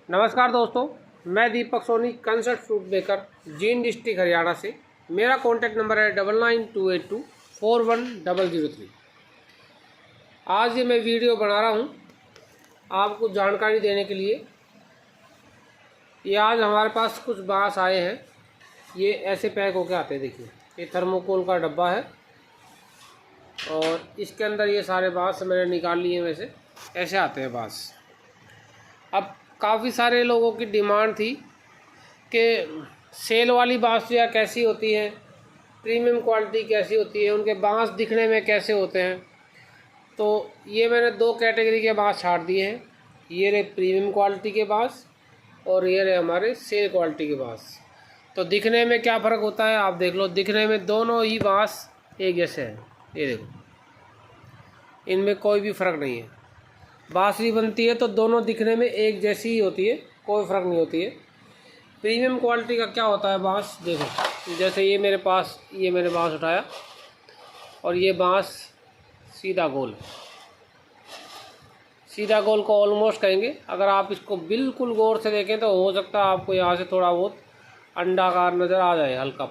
नमस्कार दोस्तों, मैं दीपक सोनी कंसर्ट fruit baker Jind district Haryana से। मेरा कॉन्टैक्ट नंबर है 9928241003। आज ये मैं वीडियो बना रहा हूँ आपको जानकारी देने के लिए। ये आज हमारे पास कुछ बांस आए हैं। ये ऐसे पैक होके आते हैं। देखिए, ये थर्मोकोल का डब्बा है और इसके अंदर ये सारे बांस मैंने निकाल लिए हैं। वैसे ऐसे आते हैं बांस। अब काफ़ी सारे लोगों की डिमांड थी कि सेल वाली बांसियाँ कैसी होती हैं, प्रीमियम क्वालिटी कैसी होती है, उनके बांस दिखने में कैसे होते हैं। तो ये मैंने दो कैटेगरी के बांस छाड़ दिए हैं। ये रहे प्रीमियम क्वालिटी के बांस और ये रहे हमारे सेल क्वालिटी के बांस। तो दिखने में क्या फ़र्क होता है आप देख लो। दिखने में दोनों ही बांस एक जैसे हैं। ये देखो, इनमें कोई भी फ़र्क नहीं है। बांसुरी बनती है तो दोनों दिखने में एक जैसी ही होती है, कोई फ़र्क नहीं होती है। प्रीमियम क्वालिटी का क्या होता है बांस, देखो जैसे ये मेरे पास, ये मैंने बांस उठाया और ये बांस सीधा गोल को ऑलमोस्ट कहेंगे। अगर आप इसको बिल्कुल गौर से देखें तो हो सकता है आपको यहाँ से थोड़ा बहुत अंडाकार नज़र आ जाए, हल्का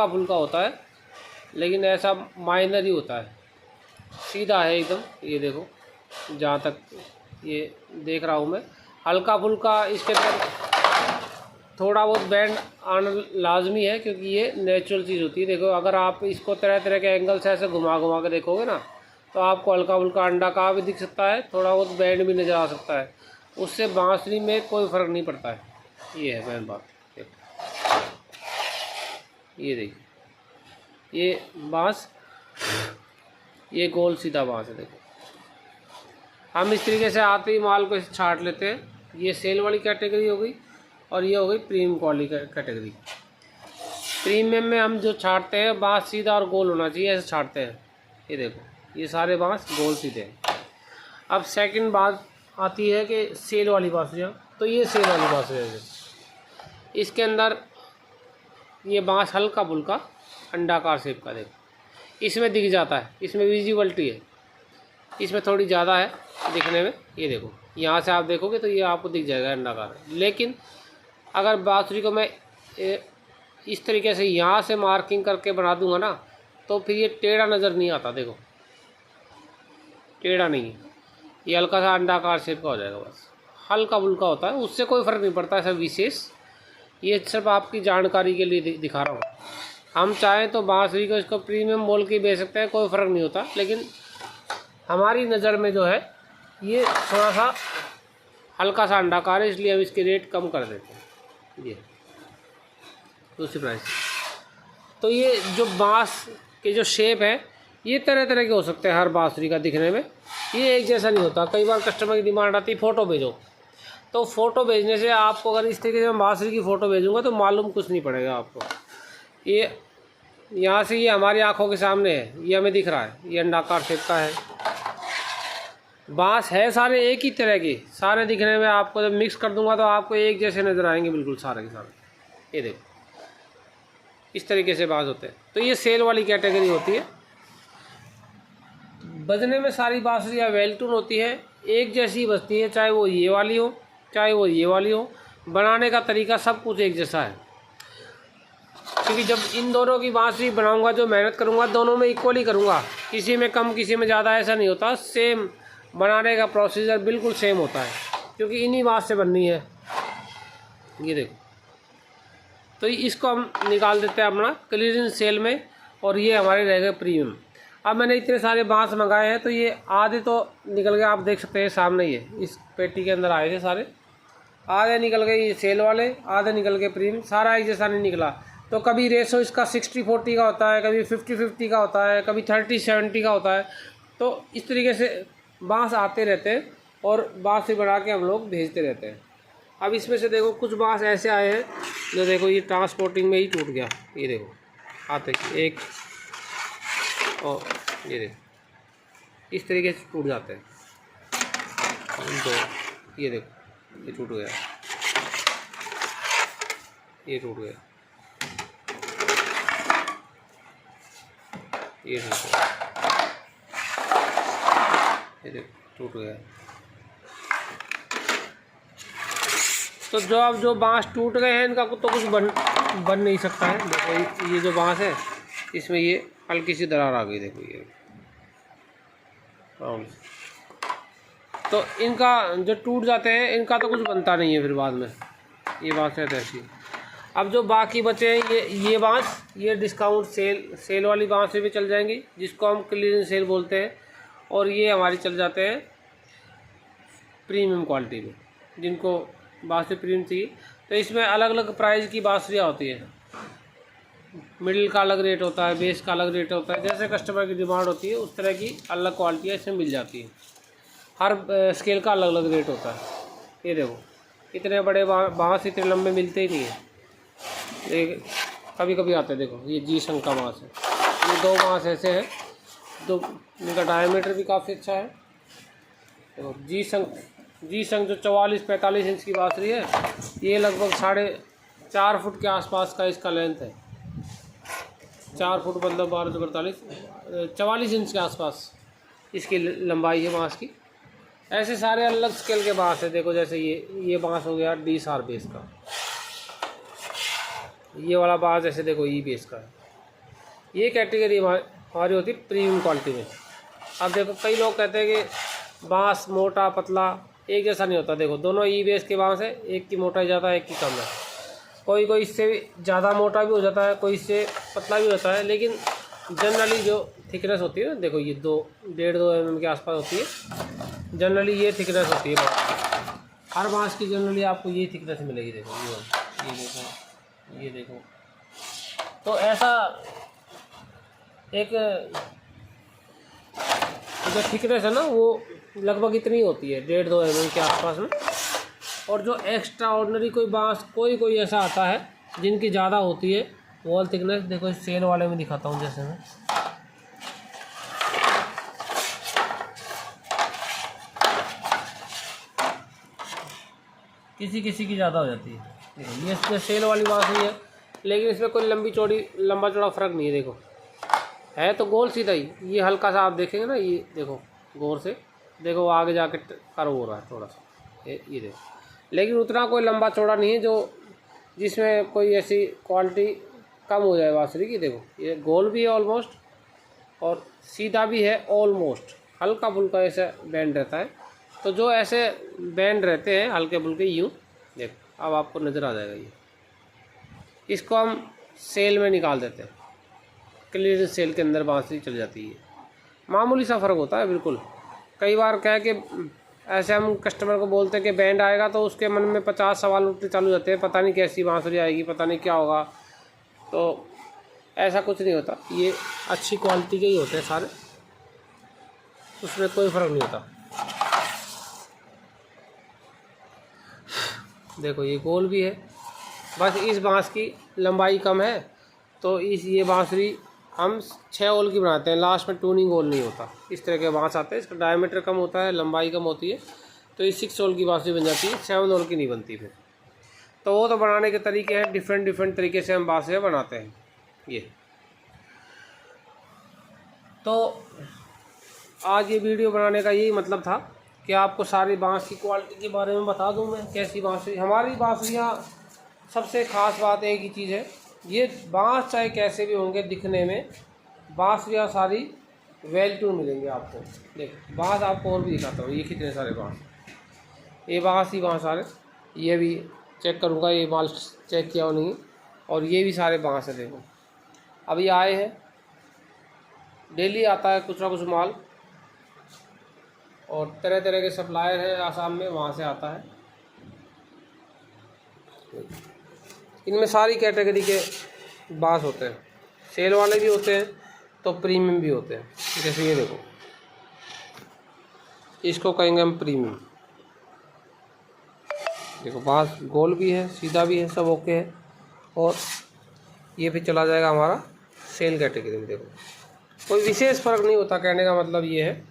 फुल्का होता है, लेकिन ऐसा माइनर ही होता है। सीधा है एकदम। ये देखो, जहाँ तक ये देख रहा हूँ मैं, हल्का फुल्का इसके अंदर थोड़ा बहुत बैंड आना लाजमी है, क्योंकि ये नेचुरल चीज़ होती है। देखो, अगर आप इसको तरह तरह के एंगल से ऐसे घुमा के देखोगे ना, तो आपको हल्का फुल्का अंडा का भी दिख सकता है, थोड़ा बहुत बैंड भी नज़र आ सकता है। उससे बांसुरी में कोई फ़र्क नहीं पड़ता है। ये है मेन बात। देखो, ये देखिए, ये बांस, ये गोल सीधा बांस है। देखो, हम इस तरीके से आते ही माल को छाट लेते हैं। ये सेल वाली कैटेगरी हो गई और ये हो गई प्रीमियम क्वालिटी कैटेगरी। प्रीमियम में हम जो छाटते हैं, बांस सीधा और गोल होना चाहिए, ऐसे छाटते हैं। ये देखो, ये सारे बांस गोल सीधे हैं। अब सेकंड बात आती है कि सेल वाली बांसुरियाँ। तो ये सेल वाली बांसुरियाँ है। इसके अंदर ये बांस हल्का फुल्का अंडाकार शेप का, देखो इसमें दिख जाता है, इसमें विजिबिलिटी है, इसमें थोड़ी ज़्यादा है दिखने में। ये देखो, यहाँ से आप देखोगे तो ये आपको दिख जाएगा अंडाकार। लेकिन अगर बांसुरी को मैं इस तरीके से यहाँ से मार्किंग करके बना दूंगा ना, तो फिर ये टेढ़ा नज़र नहीं आता। देखो, टेढ़ा नहीं है, ये हल्का सा अंडाकार शेप का हो जाएगा। बस हल्का फुल्का होता है, उससे कोई फ़र्क नहीं पड़ता ऐसा विशेष। ये सिर्फ आपकी जानकारी के लिए दिखा रहा हूँ। हम चाहें तो बांसुरी को इसको प्रीमियम बोल के बेच सकते हैं, कोई फ़र्क नहीं होता। लेकिन हमारी नज़र में जो है ये थोड़ा सा हल्का सा अंडाकार है, इसलिए हम इसके रेट कम कर देते हैं। ये दूसरी प्राइस। तो ये जो बांस के जो शेप है, ये तरह तरह के हो सकते हैं हर बांसुरी का दिखने में। ये एक जैसा नहीं होता। कई बार कस्टमर की डिमांड आती है फ़ोटो भेजो, तो फ़ोटो भेजने से आपको, अगर इस तरीके से मैं बांसुरी की फ़ोटो भेजूँगा तो मालूम कुछ नहीं पड़ेगा आपको। ये यहाँ से ये हमारी आँखों के सामने है, ये हमें दिख रहा है, ये अंडाकार शेप का है। बांस है सारे एक ही तरह के, सारे दिखने में आपको जब मिक्स कर दूंगा तो आपको एक जैसे नज़र आएंगे बिल्कुल सारे के सारे। ये देखो, इस तरीके से बांस होते हैं। तो ये सेल वाली कैटेगरी होती है। बजने में सारी बांसुरियाँ वेल टून होती है, एक जैसी बजती है, चाहे वो ये वाली हो चाहे वो ये वाली हो। बनाने का तरीका सब कुछ एक जैसा है, क्योंकि जब इन दोनों की बांसुरी बनाऊँगा, जो मेहनत करूँगा दोनों में इक्वली करूँगा, किसी में कम किसी में ज़्यादा ऐसा नहीं होता। सेम बनाने का प्रोसीजर बिल्कुल सेम होता है, क्योंकि इन्हीं बांस से बननी है। ये देखो, तो इसको हम निकाल देते हैं अपना क्लियरेंस सेल में, और ये हमारे रह गए प्रीमियम। अब मैंने इतने सारे बांस मंगाए हैं, तो ये आधे तो निकल गए, आप देख सकते हैं सामने। ये इस पेटी के अंदर आए थे सारे, आधे निकल गए ये सेल वाले, आधे निकल गए प्रीमियम। सारा एक जैसा नहीं निकला। तो कभी रेशो इसका 60-40 का होता है, कभी 50-50 का होता है, कभी 30-70 का होता है। तो इस तरीके से बांस आते रहते हैं और बांस से बना के हम लोग भेजते रहते हैं। अब इसमें से देखो, कुछ बांस ऐसे आए हैं जो देखो ये ट्रांसपोर्टिंग में ही टूट गया। ये देखो आते एक, और ये देखो इस तरीके से टूट जाते हैं। तो ये देखो, ये टूट गया, ये टूट गया, ये टूट गया, ये देखो टूट गया। तो जो बांस टूट गए हैं इनका तो कुछ बन नहीं सकता है। देखो ये जो बांस है इसमें ये हल्की सी दरार आ गई, देखो ये। तो इनका जो टूट जाते हैं इनका तो कुछ बनता नहीं है फिर बाद में, ये बात है ऐसी। अब जो बाकी बचे हैं ये बांस, ये डिस्काउंट सेल वाली बांस में भी चल जाएंगी, जिसको हम क्लियरेंस सेल बोलते हैं। और ये हमारी चल जाते हैं प्रीमियम क्वालिटी में, जिनको बांसुरी प्रीमियम चाहिए। तो इसमें अलग अलग प्राइस की बांसुरियाँ होती है। मिडिल का अलग रेट होता है, बेस का अलग रेट होता है। जैसे कस्टमर की डिमांड होती है उस तरह की अलग क्वालिटियाँ इसमें मिल जाती है। हर स्केल का अलग अलग रेट होता है। ये देखो इतने बड़े बांस इतने लंबे मिलते ही नहीं है, ये कभी कभी आते हैं। देखो ये जी संग का बांस है, ये 2 बांस ऐसे हैं, तो इनका डायमीटर भी काफ़ी अच्छा है। देखो जी संग जो 44-45 इंच की बांसुरी है, ये लगभग 4.5 फुट के आसपास का इसका लेंथ है। 4 फुट मतलब 12 44 इंच के आसपास इसकी लंबाई है बांस की। ऐसे सारे अलग स्केल के बांस है। देखो जैसे ये बांस हो गया D-SAR बेस का, ये वाला बांस ऐसे देखो ई बेस का है। ये कैटेगरी हमारी होती है प्रीमियम क्वालिटी में। अब देखो कई लोग कहते हैं कि बांस मोटा पतला एक जैसा नहीं होता। देखो दोनों ई बेस के बांस है, एक की मोटाई ज़्यादा है, एक की कम है। कोई इससे ज़्यादा मोटा भी हो जाता है, कोई इससे पतला भी होता है, लेकिन जनरली जो थिकनेस होती है ना, देखो ये 1.5-2 mm के आसपास होती है। जनरली ये थिकनेस होती है हर बांस की, जनरली आपको ये थिकनेस मिलेगी। देखो ये देखो। तो ऐसा एक जो थिकनेस है ना वो लगभग इतनी होती है 1.5-2 mm के आसपास में। और जो एक्स्ट्रा ऑर्डिनरी कोई बांस कोई ऐसा आता है जिनकी ज़्यादा होती है वॉल थिकनेस। देखो इस सेल वाले में दिखाता हूँ, जैसे मैं किसी की ज़्यादा हो जाती है। ये इसमें सेल वाली बांसुरी है, लेकिन इसमें कोई लंबा चौड़ा फ़र्क नहीं है। देखो है तो गोल सीधा ही, ये हल्का सा आप देखेंगे ना, ये देखो गौर से देखो आगे जाके कर्व हो रहा है थोड़ा सा, ये देखो। लेकिन उतना कोई लंबा चौड़ा नहीं है जो जिसमें कोई ऐसी क्वालिटी कम हो जाए बांसुरी की। देखो ये गोल भी है ऑलमोस्ट, और सीधा भी है ऑलमोस्ट, हल्का फुल्का ऐसा बैंड रहता है। तो जो ऐसे बैंड रहते हैं हल्के फुल्के यूँ, देखो अब आपको नज़र आ जाएगा। ये इसको हम सेल में निकाल देते हैं, क्लियरेंस सेल के अंदर बांसुरी चल जाती है। मामूली सा फ़र्क होता है बिल्कुल। कई बार कह के ऐसे हम कस्टमर को बोलते हैं कि बैंड आएगा, तो उसके मन में 50 सवाल उठने चालू जाते हैं, पता नहीं कैसी बांसुरी आएगी, पता नहीं क्या होगा। तो ऐसा कुछ नहीं होता, ये अच्छी क्वालिटी के ही होते हैं सारे, उसमें कोई फ़र्क नहीं होता। देखो ये गोल भी है, बस इस बांस की लंबाई कम है, तो ये बांसुरी हम 6 होल की बनाते हैं, लास्ट में टूनिंग होल नहीं होता। इस तरह के बांस आते हैं, इसका डायमीटर कम होता है, लंबाई कम होती है, तो ये 6 होल की बांसुरी बन जाती है, 7 होल की नहीं बनती फिर। तो वो तो बनाने के तरीके हैं, डिफरेंट तरीके से हम बांसुरियाँ बनाते हैं। ये तो आज ये वीडियो बनाने का यही मतलब था कि आपको सारी बांस की क्वालिटी के बारे में बता दूं मैं, कैसी बांसुरी। हमारी बांसुरियाँ सबसे ख़ास बात एक ही चीज़ है, ये बांस चाहे कैसे भी होंगे दिखने में, बांसुरियाँ सारी वेल टू मिलेंगे आपको। देखो बांस आपको और भी दिखाता हूँ, ये कितने सारे बांस, ये बांस ही बांस सारे। ये भी चेक करूँगा ये माल चेक किया हो नहीं, और ये भी सारे बांस है। देखो अभी आए हैं, डेली आता है कुछ ना कुछ माल, और तरह तरह के सप्लायर हैं आसाम में, वहाँ से आता है। इनमें सारी कैटेगरी के बांस होते हैं, सेल वाले भी होते हैं तो प्रीमियम भी होते हैं। जैसे ये देखो, इसको कहेंगे हम प्रीमियम। देखो बांस गोल भी है, सीधा भी है, सब ओके है। और ये भी चला जाएगा हमारा सेल कैटेगरी में। देखो कोई विशेष फ़र्क नहीं होता, कहने का मतलब ये है।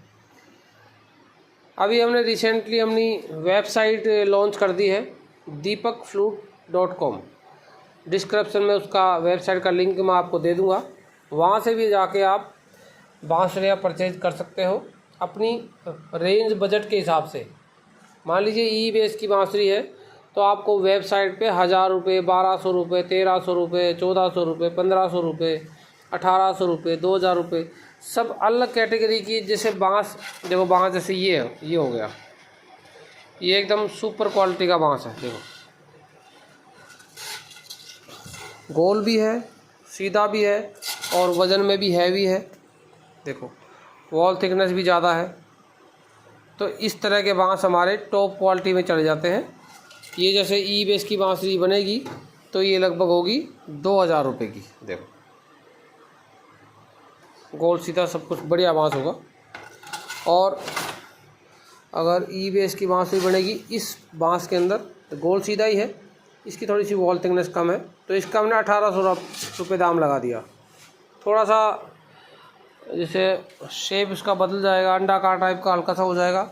अभी हमने रिसेंटली अपनी वेबसाइट लॉन्च कर दी है, deepakflute.com। डिस्क्रिप्शन में उसका वेबसाइट का लिंक मैं आपको दे दूंगा, वहाँ से भी जाके आप बांसुरियाँ परचेज कर सकते हो अपनी रेंज बजट के हिसाब से। मान लीजिए ई बेस की बांसुरी है तो आपको वेबसाइट पे 1000 रुपये, 1200 रुपये, 1300 रुपये, 1400 रुपये, 1500 रुपये, 1800 रुपये, 2000 रुपये, सब अलग कैटेगरी की। जैसे बांस, देखो बांस जैसे ये हो गया, ये एकदम सुपर क्वालिटी का बांस है। देखो गोल भी है, सीधा भी है, और वज़न में भी हैवी है। देखो वॉल थिकनेस भी ज़्यादा है। तो इस तरह के बांस हमारे टॉप क्वालिटी में चले जाते हैं। ये जैसे ई बेस की बांसुरी बनेगी तो ये लगभग होगी 2000 रुपये की। देखो गोल सीधा सब कुछ बढ़िया बांस होगा। और अगर ई बेस की बांसुरी बनेगी इस बांस के अंदर, तो गोल सीधा ही है, इसकी थोड़ी सी वॉल थिकनेस कम है, तो इसका हमने 1800 रुपये दाम लगा दिया। थोड़ा सा जैसे शेप इसका बदल जाएगा, अंडाकार टाइप का हल्का सा हो जाएगा,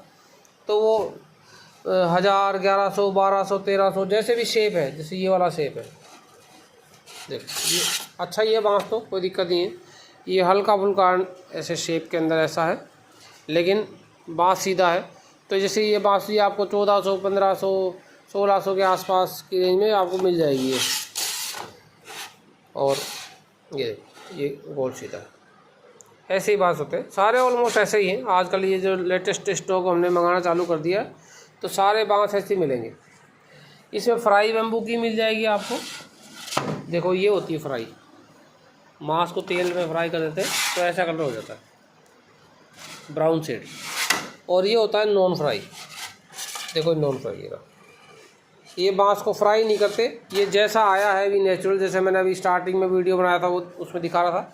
तो वो 1000, 1100, 1200, 1300 जैसे भी शेप है, जैसे ये वाला शेप है। देखो ये अच्छा ही है बांस, तो कोई दिक्कत नहीं है। ये हल्का फुल्का ऐसे शेप के अंदर ऐसा है, लेकिन बांस सीधा है। तो जैसे ये बांसुरी आपको 1400, 1500, 1600 के आसपास की रेंज में आपको मिल जाएगी ये। और ये गोल सीधा है। ऐसे ही बांस होते हैं सारे, ऑलमोस्ट ऐसे ही हैं आजकल। ये जो लेटेस्ट स्टॉक हमने मंगाना चालू कर दिया है, तो सारे बांस ऐसे ही मिलेंगे। इसमें फ्राई बैम्बू की मिल जाएगी आपको। देखो ये होती है फ्राई, मांस को तेल में फ्राई कर देते हैं तो ऐसा कलर हो जाता है, ब्राउन शेड। और ये होता है नॉन फ्राई। देखो नॉन फ्राई ये बांस को फ्राई नहीं करते, ये जैसा आया है भी नेचुरल, जैसे मैंने अभी स्टार्टिंग में वीडियो बनाया था वो उसमें दिखा रहा था,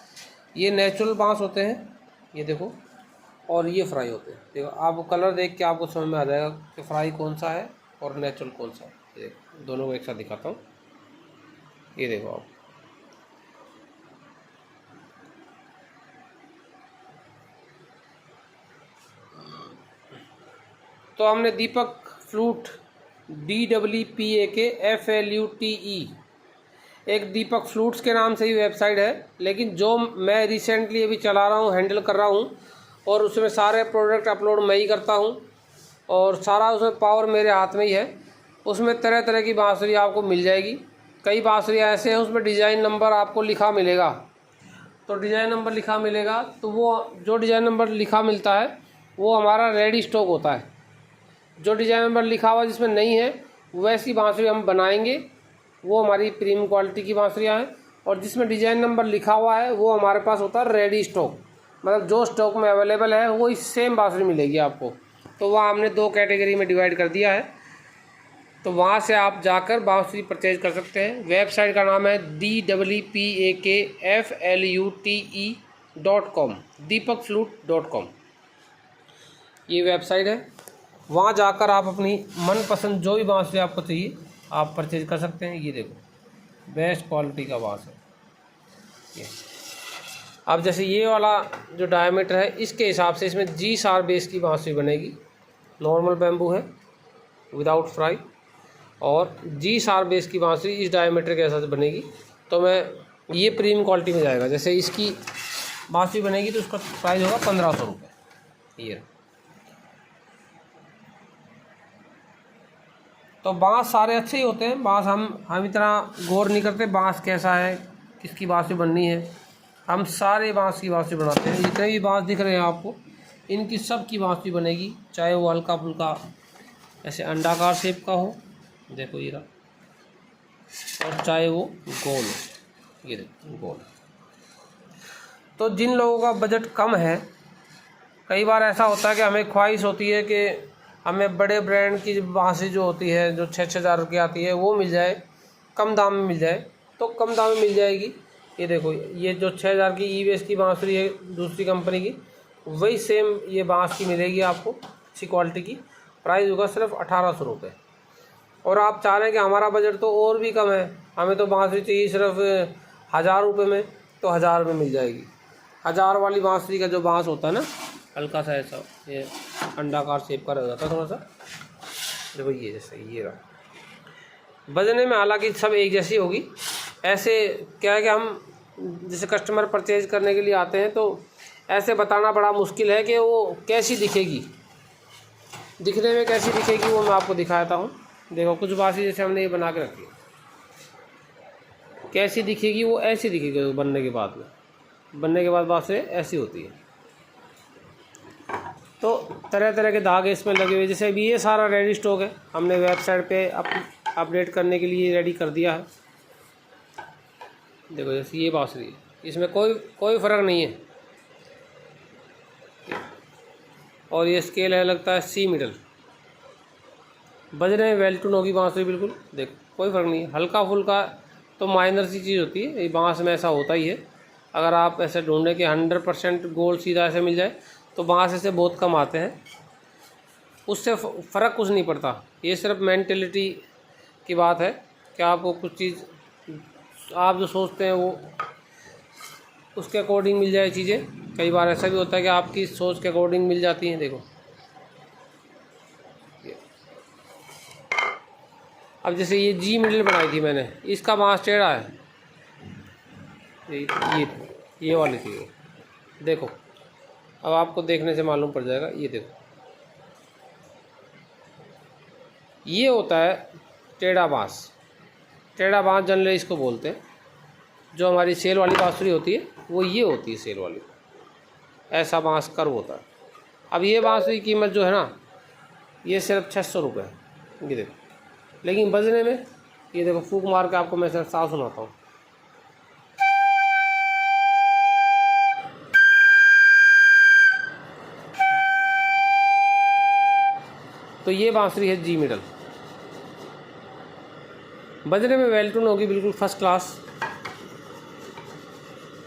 ये नेचुरल बांस होते हैं ये देखो। और ये फ्राई होते हैं। देखो आप कलर देख के आपको समझ में आ जाएगा कि फ्राई कौन सा है और नेचुरल कौन सा है। ये देखो दोनों को एक साथ दिखाता हूँ। ये देखो आप, तो हमने दीपक फ्लूट DWPAKFLUTE, एक दीपक फ्लूट्स के नाम से ही वेबसाइट है, लेकिन जो मैं रिसेंटली अभी चला रहा हूँ, हैंडल कर रहा हूँ, और उसमें सारे प्रोडक्ट अपलोड मैं ही करता हूँ, और सारा उसमें पावर मेरे हाथ में ही है। उसमें तरह तरह की बांसुरी आपको मिल जाएगी। कई बांसुरियाँ ऐसे हैं उसमें डिज़ाइन नंबर आपको लिखा मिलेगा, तो डिज़ाइन नंबर लिखा मिलेगा, तो वो जो डिज़ाइन नंबर लिखा मिलता है वो हमारा रेडी स्टॉक होता है। जो डिज़ाइन नंबर लिखा हुआ जिसमें नहीं है वैसी बांसुरी हम बनाएंगे, वो हमारी प्रीमियम क्वालिटी की बांसुरियाँ हैं। और जिसमें डिज़ाइन नंबर लिखा हुआ है वो हमारे पास होता है रेडी स्टॉक, मतलब जो स्टॉक में अवेलेबल है वो इस सेम बांसुरी मिलेगी आपको। तो वहाँ हमने 2 कैटेगरी में डिवाइड कर दिया है, तो वहाँ से आप जाकर बांसुरी परचेज कर सकते हैं। वेबसाइट का नाम है DWPAKFLUTE.com, deepakflute.com ये वेबसाइट है। वहाँ जाकर आप अपनी मनपसंद जो भी बांसुरी आपको चाहिए आप परचेज कर सकते हैं। ये देखो बेस्ट क्वालिटी का बांस है ये। अब जैसे ये वाला जो डायमीटर है इसके हिसाब से इसमें G-SAR बेस की बांसुरी बनेगी। नॉर्मल बैम्बू है विदाउट फ्राई, और G-SAR बेस की बांसुरी इस डायमीटर के हिसाब से बनेगी। तो मैं ये प्रीमियम क्वालिटी में जाएगा। जैसे इसकी बांसुरी बनेगी तो उसका प्राइस होगा 1500 रुपये ये। तो बांस सारे अच्छे ही होते हैं। बांस हम इतना गौर नहीं करते बांस कैसा है, किसकी बांसुरी बननी है। हम सारे बांस की बांसुरी बनाते हैं। जितने भी बांस दिख रहे हैं आपको, इनकी सब की बांसुरी बनेगी, चाहे वो हल्का फुल्का ऐसे अंडाकार शेप का हो, देखो ये रहा, और चाहे वो गोल हो, ये देखो गोल। तो जिन लोगों का बजट कम है, कई बार ऐसा होता है कि हमें ख्वाहिश होती है कि हमें बड़े ब्रांड की बांसुरी जो होती है जो 6-6 हज़ार की आती है वो मिल जाए, कम दाम में मिल जाए, तो कम दाम में मिल जाएगी। ये देखो ये जो 6000 की ई बेस की बांसुरी है दूसरी कंपनी की, वही सेम ये बांस की मिलेगी आपको, अच्छी क्वालिटी की। प्राइस होगा सिर्फ 1800 रुपये। और आप चाह रहे हैं कि हमारा बजट तो और भी कम है, हमें तो बांसुरी चाहिए सिर्फ 1000 रुपये में, तो 1000 में मिल जाएगी। 1000 वाली बांसुरी का जो बांस होता है ना, हल्का सा ऐसा ये अंडाकार शेप का रह जाता है थोड़ा सा, देखो ये जैसे ये रहा। बजने में हालांकि सब एक जैसी होगी। ऐसे क्या है कि हम जैसे कस्टमर परचेज करने के लिए आते हैं तो ऐसे बताना बड़ा मुश्किल है कि वो कैसी दिखेगी, दिखने में कैसी दिखेगी वो मैं आपको दिखाता हूँ। देखो कुछ बाँसुरी जैसे हमने ये बना के रखी है, कैसी दिखेगी वो ऐसी दिखेगी बनने के बाद में। बनने के बाद बाँसुरी ऐसी होती है। तो तरह तरह के धागे इसमें लगे हुए। जैसे अभी ये सारा रेडी स्टॉक है, हमने वेबसाइट पे अपडेट करने के लिए रेडी कर दिया है। देखो जैसे ये बाँसुरी है, इसमें कोई फ़र्क नहीं है। और ये स्केल है, लगता है सी मिडल। बजने में वेल टून होगी बाँसुरी बिल्कुल। देखो कोई फ़र्क नहीं है, हल्का फुल्का तो माइनर सी चीज़ होती है, ये बाँस में ऐसा होता ही है। अगर आप ऐसे ढूंढें कि 100% गोल्ड सीधा ऐसे मिल जाए तो बाँस ऐसे बहुत कम आते हैं, उससे फ़र्क कुछ नहीं पड़ता। ये सिर्फ मेंटेलिटी की बात है कि आपको कुछ चीज़ आप जो सोचते हैं वो उसके अकॉर्डिंग मिल जाए चीज़ें। कई बार ऐसा भी होता है कि आपकी सोच के अकॉर्डिंग मिल जाती हैं। देखो अब जैसे ये जी मिडल बनाई थी मैंने, इसका बाँस टेढ़ा है, ये वाली थी। देखो अब आपको देखने से मालूम पड़ जाएगा। ये देखो ये होता है टेढ़ा बाँस। टेढ़ा बाँस जनरली इसको बोलते हैं। जो हमारी सेल वाली बाँसुरी होती है वो ये होती है सेल वाली, ऐसा बाँस कर्व होता है। अब ये बाँसुरी की कीमत जो है ना, ये सिर्फ 600 रुपये है। ये देखो, लेकिन बजने में ये देखो फूक मार के आपको मैं सिर्फ साफ सुनाता हूँ। तो ये बाँसुरी है जी मिडल। बजने में वेल टून होगी बिल्कुल फर्स्ट क्लास।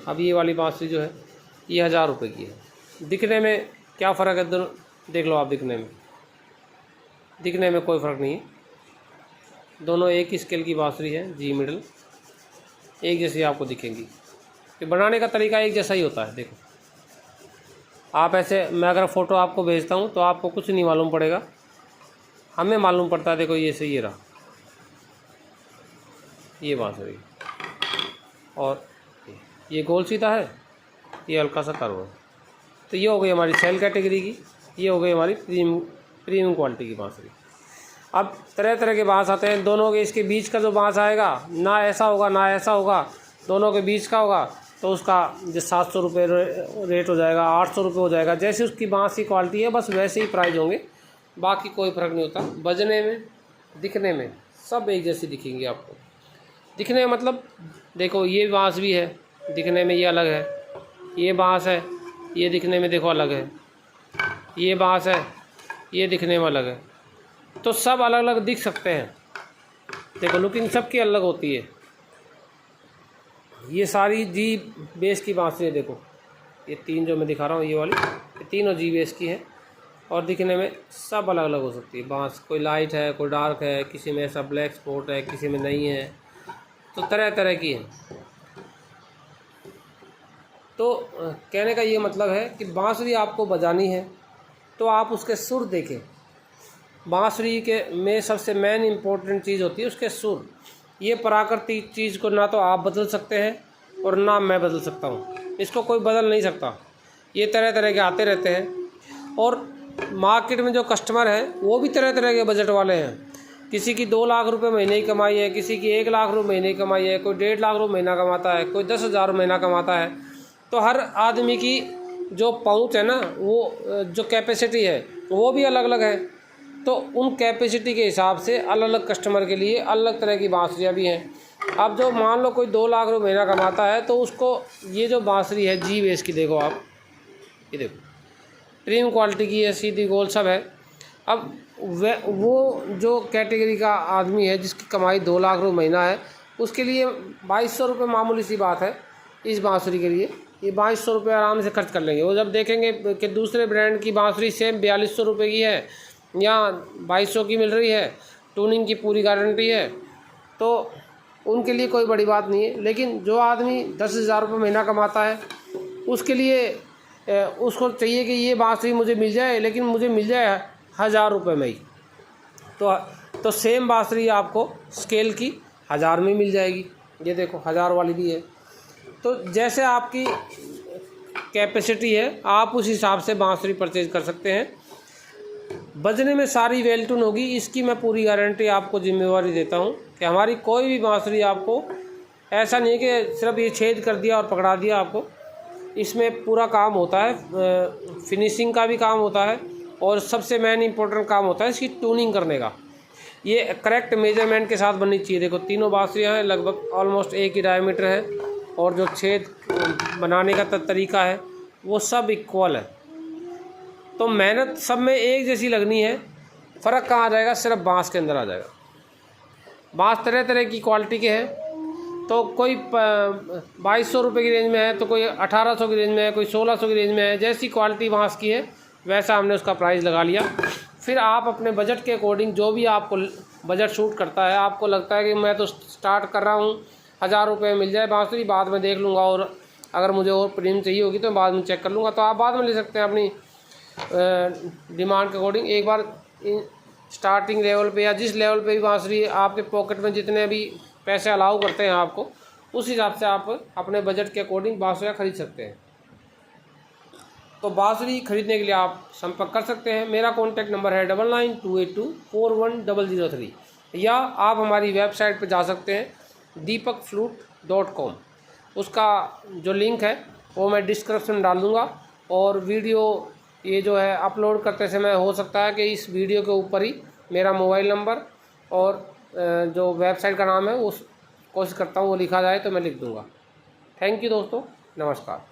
अब ये वाली बाँसुरी जो है ये 1000 रुपये की है। दिखने में क्या फ़र्क है दोनों, देख लो आप। दिखने में कोई फ़र्क नहीं है, दोनों एक ही स्केल की बाँसुरी है। जी मिडल एक जैसी आपको दिखेंगी। कि बनाने का तरीका एक जैसा ही होता है। देखो आप ऐसे, मैं अगर फ़ोटो आपको भेजता हूँ तो आपको कुछ नहीं मालूम पड़ेगा, हमें मालूम पड़ता है। देखो ये से ये रहा ये बाँसुरी, और ये गोल सीधा है, ये हल्का सा कर्व है। तो ये हो गई हमारी सेल कैटेगरी की, ये हो गई हमारी प्रीमियम क्वालिटी की बाँसुरी। अब तरह तरह के बाँस आते हैं। दोनों के इसके बीच का जो बाँस आएगा ना ऐसा होगा ना ऐसा होगा, दोनों के बीच का होगा तो उसका जो 700 रुपये रेट हो जाएगा, 800 रुपये हो जाएगा। जैसे उसकी बाँस की क्वालिटी है बस वैसे ही प्राइस होंगे, बाकी कोई फ़र्क नहीं होता। बजने में दिखने में सब एक जैसी दिखेंगी आपको। दिखने में मतलब देखो ये बाँस भी है, दिखने में ये अलग है। ये बाँस है, ये दिखने में देखो अलग है। ये बाँस है, ये दिखने में अलग है। तो सब अलग अलग दिख सकते हैं। देखो लुकिंग सबकी अलग होती है। ये सारी जी बेस की बाँसुरी है। देखो ये 3 जो मैं दिखा रहा हूँ, ये वाली, ये तीनों जी बेस की हैं। और दिखने में सब अलग अलग हो सकती है बाँस। कोई लाइट है, कोई डार्क है, किसी में ऐसा ब्लैक स्पॉट है, किसी में नहीं है। तो तरह तरह की है। तो कहने का ये मतलब है कि बाँसुरी आपको बजानी है तो आप उसके सुर देखें। बाँसुरी के में सबसे मेन इम्पोर्टेंट चीज़ होती है उसके सुर। ये प्राकृतिक चीज़ को ना तो आप बदल सकते हैं और ना मैं बदल सकता हूँ, इसको कोई बदल नहीं सकता। ये तरह तरह के आते रहते हैं। और मार्केट में जो कस्टमर हैं वो भी तरह तरह के बजट वाले हैं। किसी की 2 लाख रुपए महीने की कमाई है, किसी की 1 लाख रुपये महीने की कमाई है, कोई 1.5 लाख रुपये महीना कमाता है, कोई 10,000 महीना कमाता है। तो हर आदमी की जो पहुँच है ना, वो जो कैपेसिटी है वो भी अलग अलग है। तो उन कैपेसिटी के हिसाब से अलग अलग कस्टमर के लिए अलग तरह की बाँसुरियाँ भी हैं। अब जो मान लो कोई 2 लाख रुपये महीना कमाता है तो उसको ये जो बाँसुरी है जी बेस की, देखो आप, ये देखो प्रीमियम क्वालिटी की है, सीधी गोल सब है। अब वो जो कैटेगरी का आदमी है जिसकी कमाई 2 लाख रुपये महीना है, उसके लिए 2200 रुपये मामूली सी बात है। इस बाँसुरी के लिए ये 2200 रुपये आराम से खर्च कर लेंगे। वो जब देखेंगे कि दूसरे ब्रांड की बाँसुरी सेम 4200 रुपये की है या 2200 की मिल रही है, ट्यूनिंग की पूरी गारंटी है, तो उनके लिए कोई बड़ी बात नहीं है। लेकिन जो आदमी 10,000 रुपये महीना कमाता है उसके लिए उसको चाहिए कि ये बाँसुरी मुझे मिल जाए, लेकिन मुझे मिल जाए 1000 रुपये में ही। तो सेम बाँसुरी आपको स्केल की 1000 में मिल जाएगी। ये देखो 1000 वाली भी है। तो जैसे आपकी कैपेसिटी है आप उस हिसाब से बाँसुरी परचेज कर सकते हैं। बजने में सारी वेल ट्यून होगी, इसकी मैं पूरी गारंटी आपको जिम्मेवारी देता हूँ कि हमारी कोई भी बांसुरी आपको ऐसा नहीं है कि सिर्फ ये छेद कर दिया और पकड़ा दिया आपको। इसमें पूरा काम होता है, फिनिशिंग का भी काम होता है और सबसे मेन इम्पोर्टेंट काम होता है इसकी ट्यूनिंग करने का। ये करेक्ट मेजरमेंट के साथ बननी चाहिए। देखो तीनों बांसुरियाँ हैं, लगभग ऑलमोस्ट एक ही डायमीटर है और जो छेद बनाने का तरीका है वो सब इक्वल है। तो मेहनत सब में एक जैसी लगनी है। फ़र्क कहाँ आ जाएगा? सिर्फ बांस के अंदर आ जाएगा। बांस तरह तरह की क्वालिटी के हैं, तो कोई 2200 रुपये की रेंज में है, तो कोई 1800 की रेंज में है, कोई 1600 की रेंज में है। जैसी क्वालिटी बांस की है वैसा हमने उसका प्राइस लगा लिया। फिर आप अपने बजट के अकॉर्डिंग जो भी आपको बजट शूट करता है, आपको लगता है कि मैं तो स्टार्ट कर रहा हूँ 1000 रुपये मिल जाए बांसुरी, बाद में देख लूँगा और अगर मुझे और प्रीमियम चाहिए होगी तो मैं बाद में चेक कर लूँगा, तो आप बाद में ले सकते हैं अपनी डिमांड के अकॉर्डिंग। एक बार स्टार्टिंग लेवल पे या जिस लेवल पे भी बांसुरी आपके पॉकेट में जितने भी पैसे अलाउ करते हैं आपको, उस हिसाब से आप अपने बजट के अकॉर्डिंग बांसुरियाँ खरीद सकते हैं। तो बांसुरी खरीदने के लिए आप संपर्क कर सकते हैं। मेरा कॉन्टैक्ट नंबर है 9928241003, या आप हमारी वेबसाइट पर जा सकते हैं deepakflute.com। उसका जो लिंक है वो मैं डिस्क्रिप्शन में डाल दूँगा। और वीडियो ये जो है अपलोड करते समय हो सकता है कि इस वीडियो के ऊपर ही मेरा मोबाइल नंबर और जो वेबसाइट का नाम है उस कोशिश करता हूँ वो लिखा जाए, तो मैं लिख दूँगा। थैंक यू दोस्तों, नमस्कार।